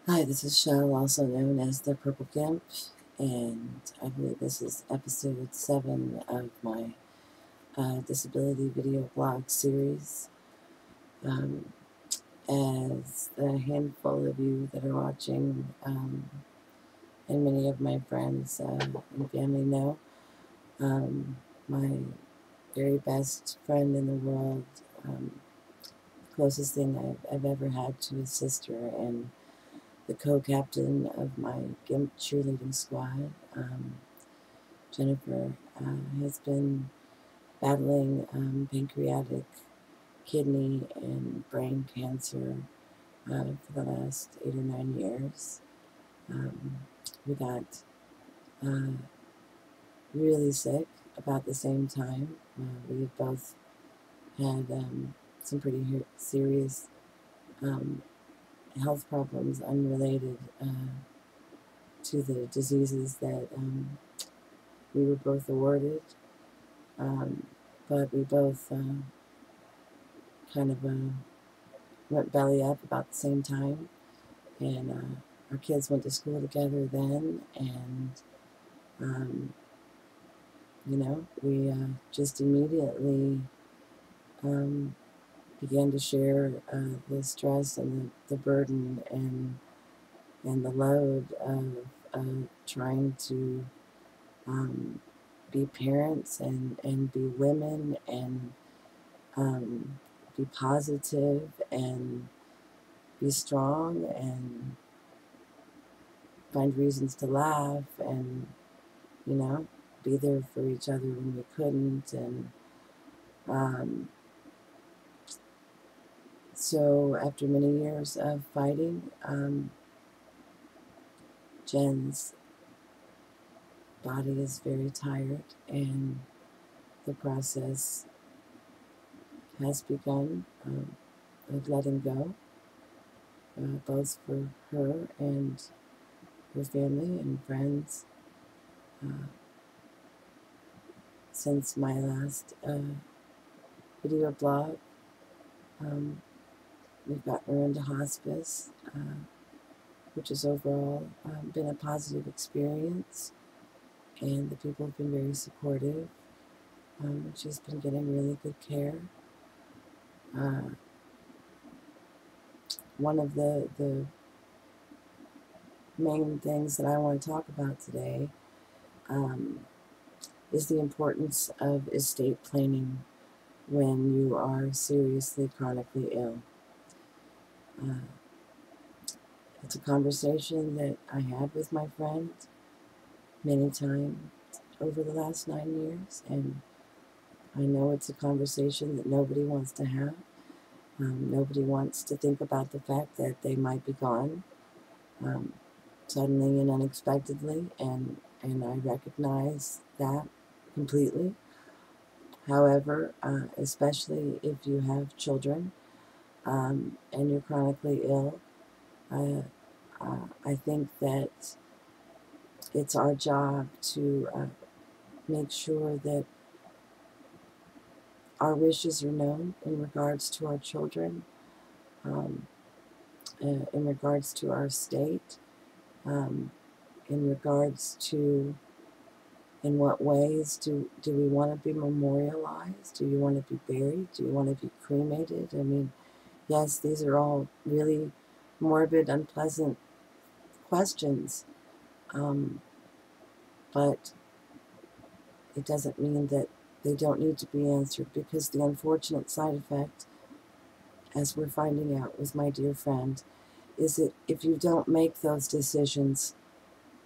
Hi, this is Shell, also known as the Purple Gimp, and I believe this is episode 7 of my disability video blog series. As a handful of you that are watching, and many of my friends and family know, my very best friend in the world, closest thing I've ever had to his sister, and the co-captain of my GIMP cheerleading squad, Jennifer, has been battling pancreatic, kidney, and brain cancer for the last 8 or 9 years. We got uh, really sick about the same time. We had both had some pretty serious um, health problems unrelated to the diseases that we were both awarded, but we both kind of went belly up about the same time, and our kids went to school together then, and we just immediately um, began to share the stress and the burden and the load of trying to be parents and be women and be positive and be strong and find reasons to laugh and, you know, be there for each other when we couldn't. And um, so after many years of fighting, Jen's body is very tired, and the process has begun of letting go, both for her and her family and friends. Uh, since my last video blog, um, we've gotten her into hospice, which has overall been a positive experience, and the people have been very supportive. She's been getting really good care. Uh, One of the main things that I want to talk about today um, is the importance of estate planning when you are seriously chronically ill. Uh, it's a conversation that I had with my friend many times over the last 9 years, and I know it's a conversation that nobody wants to have. Nobody wants to think about the fact that they might be gone um, suddenly and unexpectedly, and I recognize that completely. However, especially if you have children and you're chronically ill, I think that it's our job to make sure that our wishes are known in regards to our children, um, in regards to our state, um, in regards to in what ways do we want to be memorialized? Do you want to be buried? Do you want to be cremated? I mean, yes, these are all really morbid, unpleasant questions, but it doesn't mean that they don't need to be answered, because the unfortunate side effect, as we're finding out with my dear friend, is that if you don't make those decisions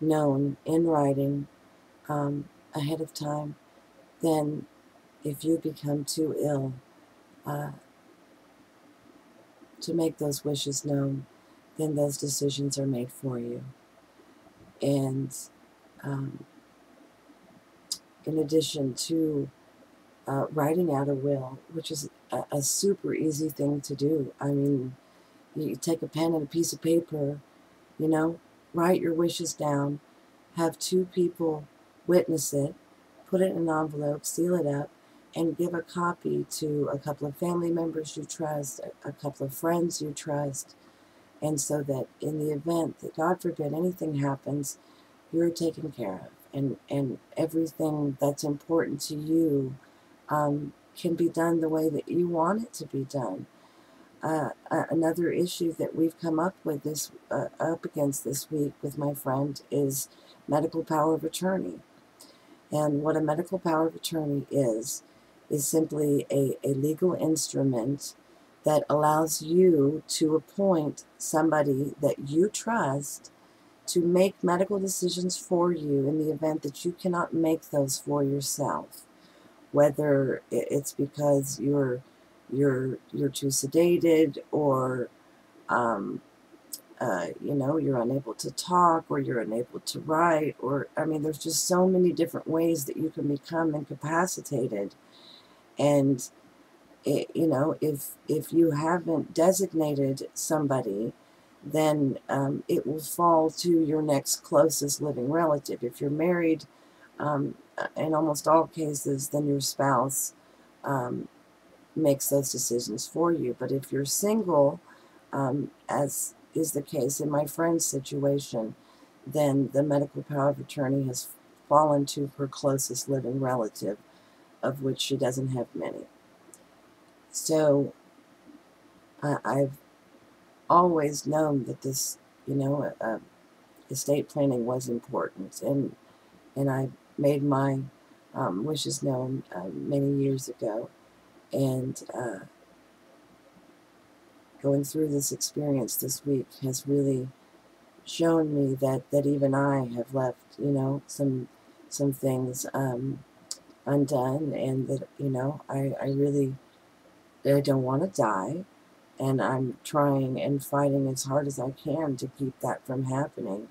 known in writing ahead of time, then if you become too ill uh, to make those wishes known, then those decisions are made for you. And um, in addition to writing out a will, which is a super easy thing to do. I mean, you take a pen and a piece of paper, write your wishes down, have two people witness it, put it in an envelope, seal it up, and give a copy to a couple of family members you trust, a couple of friends you trust, And so that in the event that, God forbid, anything happens, you're taken care of. And everything that's important to you can be done the way that you want it to be done. Another issue that we've come up with up against this week with my friend is medical power of attorney. And what a medical power of attorney is simply a legal instrument that allows you to appoint somebody that you trust to make medical decisions for you in the event that you cannot make those for yourself. Whether it's because you're too sedated, or you're unable to talk, or you're unable to write, or, I mean, there's just so many different ways that you can become incapacitated. And, if you haven't designated somebody, then it will fall to your next closest living relative. If you're married, in almost all cases, then your spouse makes those decisions for you. But if you're single, as is the case in my friend's situation, then the medical power of attorney has fallen to her closest living relative, of which she doesn't have many. So I've always known that this, estate planning was important, and I made my wishes known many years ago. And going through this experience this week has really shown me that even I have left, some things undone, and that, I don't want to die, and I'm trying and fighting as hard as I can to keep that from happening.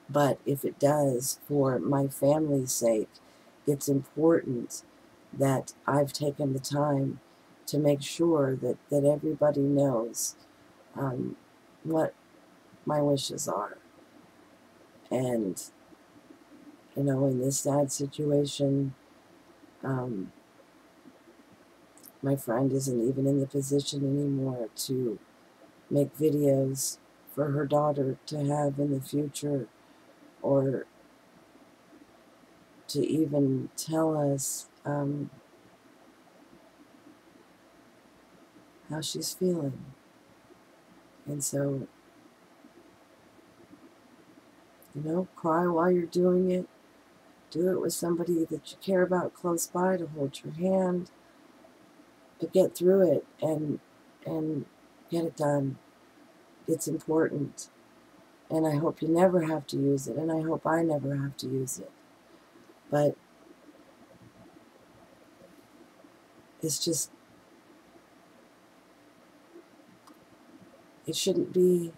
But if it does, for my family's sake, it's important that I've taken the time to make sure that everybody knows what my wishes are. And, in this sad situation, my friend isn't even in the position anymore to make videos for her daughter to have in the future, or to even tell us how she's feeling. And so, cry while you're doing it. Do it with somebody that you care about close by to hold your hand, to get through it and get it done. It's important. And I hope you never have to use it, and I hope I never have to use it. But it's just, it shouldn't be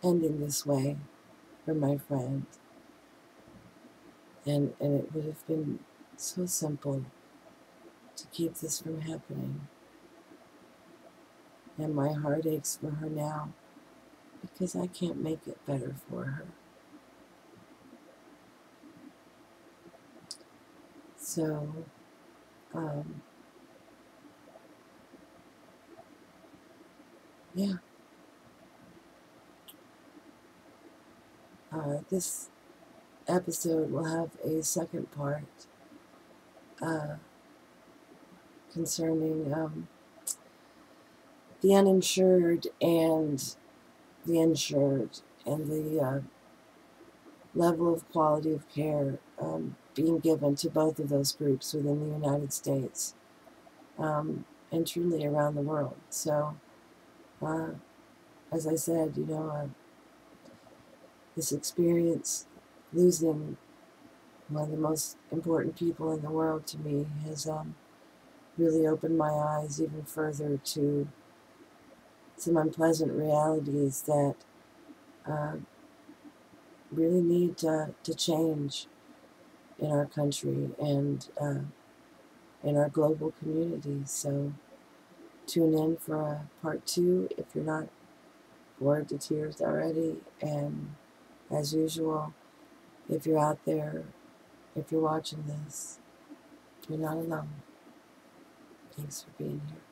ending this way for my friend. And it would have been so simple to keep this from happening. And my heart aches for her now, because I can't make it better for her. So, yeah. This episode will have a second part concerning the uninsured and the insured, and the level of quality of care being given to both of those groups within the United States, and truly around the world. So, as I said, this experience, losing one of the most important people in the world to me, has really opened my eyes even further to some unpleasant realities that really need to change in our country and in our global community. So tune in for a part 2 if you're not bored to tears already. And as usual, if you're out there, if you're watching this, you're not alone. Thanks for being here.